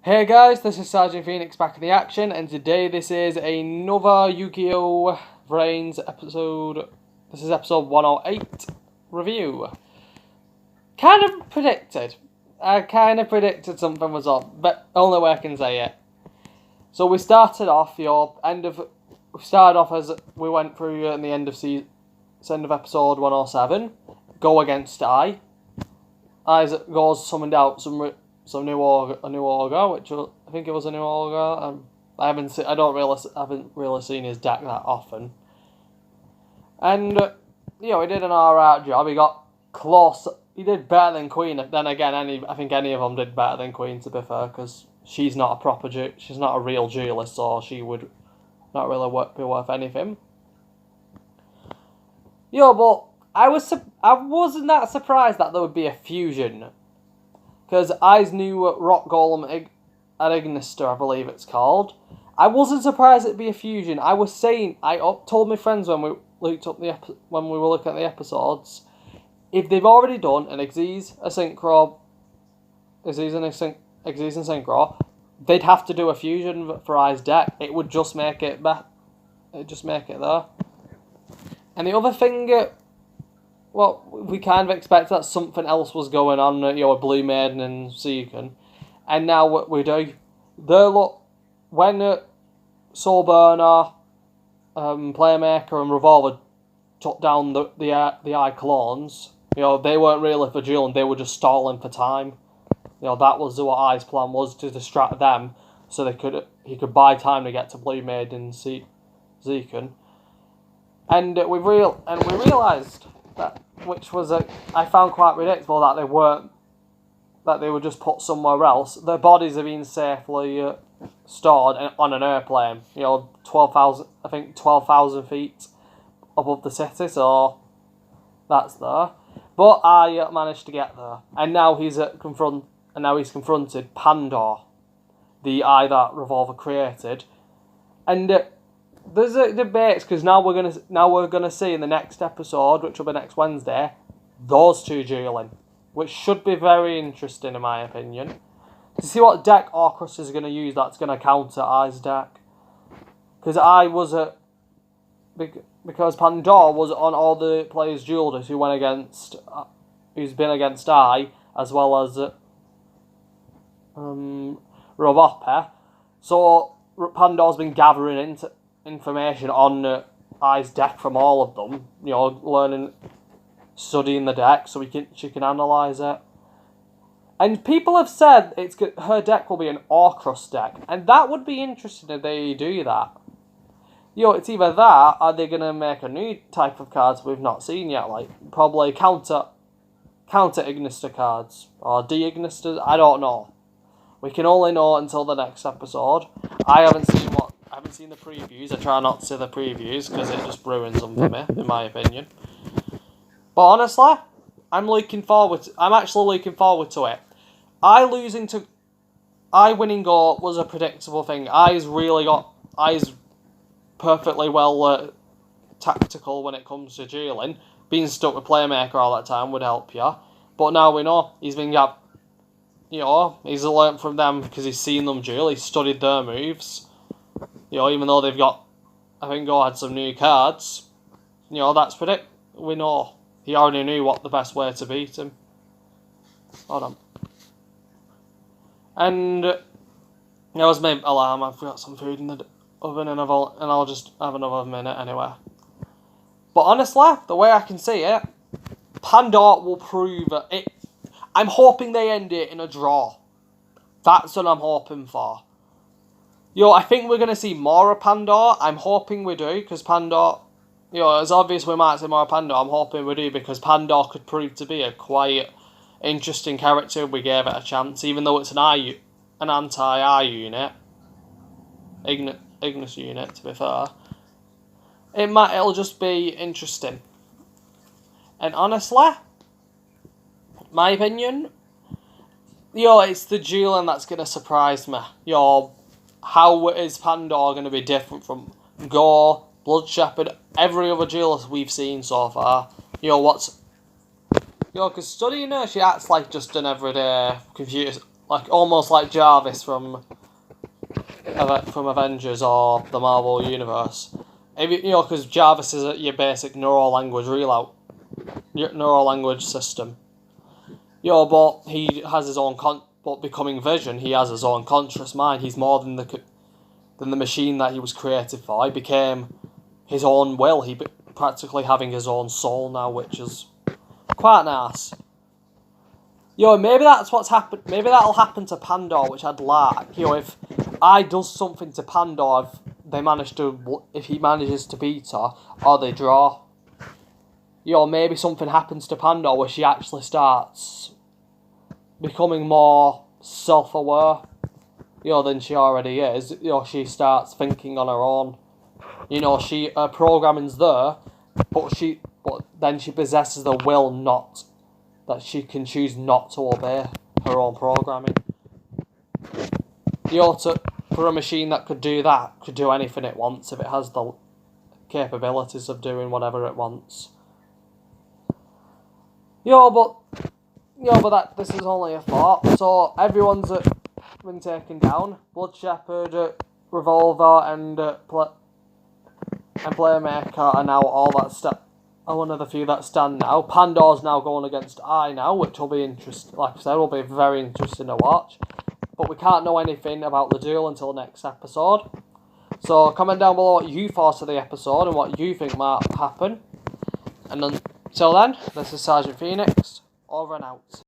Hey guys, this is Sergeant Phoenix back in the action, and today this is another Yugioh Vrains episode. This is episode 108 review. Kind of predicted. I kind of predicted something was up, but only way I can say it. So we started off as we went through in the end of episode 107. Go against I. Isaac goes summoned out a new ogre, which I think it was a new ogre. I haven't really seen his deck that often. And he did an alright job. He got close. He did better than Queen. Then again, I think any of them did better than Queen, to be fair, because she's not she's not a real duelist, so she would not really be worth anything. But I wasn't that surprised that there would be a fusion. Because I's new rock golem at Ignister, I believe it's called. I wasn't surprised it'd be a fusion. I told my friends when we were looking at the episodes, if they've already done an Xyz, a Synchro, Xyz and Synchro, they'd have to do a fusion for I's deck. It would just make it It'd just make it there. And the other thing, we kind of expect that something else was going on, with Blue Maiden and Seekin. And now what we do, when Soul Burner, Playmaker and Revolver took down the Eye clones, they weren't really for dueling, they were just stalling for time. That was what Eye's plan was, to distract them, so he could buy time to get to Blue Maiden and Seekin. And we realised that, which was I found quite predictable, that they were just put somewhere else. Their bodies are being safely stored on an airplane. 12,000 feet above the city, so that's there. But I managed to get there, and now he's confronted Pandor, the eye that Revolver created, and. There's a debate, because now we're gonna see in the next episode, which will be next Wednesday, those two dueling, which should be very interesting in my opinion, to see what deck Orcrus is gonna use that's gonna counter I's deck, because because Pandora was on all the players' duelers who's been against I, as well as Robope. So Pandora's been gathering information on I's deck from all of them, studying the deck so she can analyse it. And people have said her deck will be an Orcrus deck, and that would be interesting if they do that. It's either that, or are they going to make a new type of cards we've not seen yet, like probably counter Ignister cards, or de-Ignisters, I don't know. We can only know until the next episode. I haven't seen the previews. I try not to see the previews because it just ruins them for me, in my opinion. But honestly, I'm actually looking forward to it. I winning Go was a predictable thing. I's perfectly well tactical when it comes to dueling. Being stuck with Playmaker all that time would help you. But now we know he's learnt from them because he's seen them duel. He's studied their moves. Even though I think Go had some new cards, we know he already knew what the best way to beat him. Hold on. And that was my alarm. I've got some food in the oven, and I'll just have another minute anyway. But honestly, the way I can see it, Pandora will prove it. I'm hoping they end it in a draw. That's what I'm hoping for. I think we're going to see more of Pandora. I'm hoping we do, because Pandora, it's obvious we might see more of Pandora. I'm hoping we do, because Pandora could prove to be a quite interesting character if we gave it a chance, even though it's an anti-I unit. Ignis unit, to be fair. It'll just be interesting. And honestly, my opinion, it's the dueling that's going to surprise me. How is Pandora going to be different from Go, Blood Shepherd, every other duelist we've seen so far? Because studying her, she acts like just an everyday like almost like Jarvis from Avengers or the Marvel Universe. If you know, because Jarvis is your basic neural language your neural language system. But he has his own but becoming Vision, he has his own conscious mind. He's more than the machine that he was created for. He became his own will. Practically having his own soul now, which is quite nice. Maybe that's what's happened. Maybe that'll happen to Pandor, which I'd like. If I does something to Pandor, if he manages to beat her, or they draw. Maybe something happens to Pandor where she actually starts becoming more self-aware, than she already is. She starts thinking on her own. Her programming's there, but then she possesses the will that she can choose not to obey her own programming. For a machine that could do that, could do anything it wants if it has the capabilities of doing whatever it wants. But this is only a thought. So everyone's been taken down. Blood Shepherd, Revolver, and Playmaker are now all that are one of the few that stand now. Pandor's now going against I now, which will be interesting. Like I said, will be very interesting to watch. But we can't know anything about the duel until next episode. So comment down below what you thought of the episode and what you think might happen. And until then, this is Sergeant Phoenix, over and out.